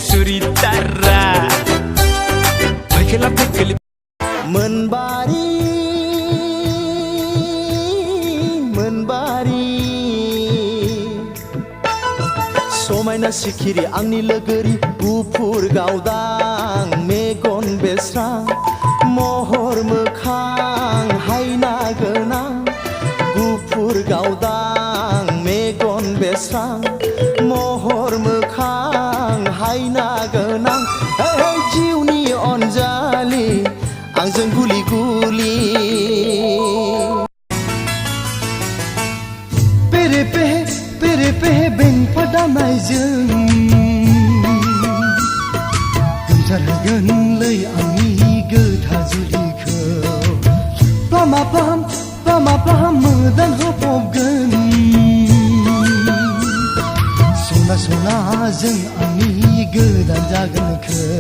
सुरितारा फैखोला फैखोलि मोनबारि समायना सिखिरि आंनि लोगोरि गुफुर गावदां मेगन बेस्रां महर मोखां हायना गोनां गुफुर गावदां मेगन बेस्रां महर मोखां हायना गोनां जिउनि अनजालि आंजों गुलि गुलि पेरे पेहे बेंफादानायजों गोमसारहोगोनलै आंनि गोथा जुलिखौ प्लामा प्लाम मोदान होफबगोन सना सनाजों आंनि गोदान जागोनखौ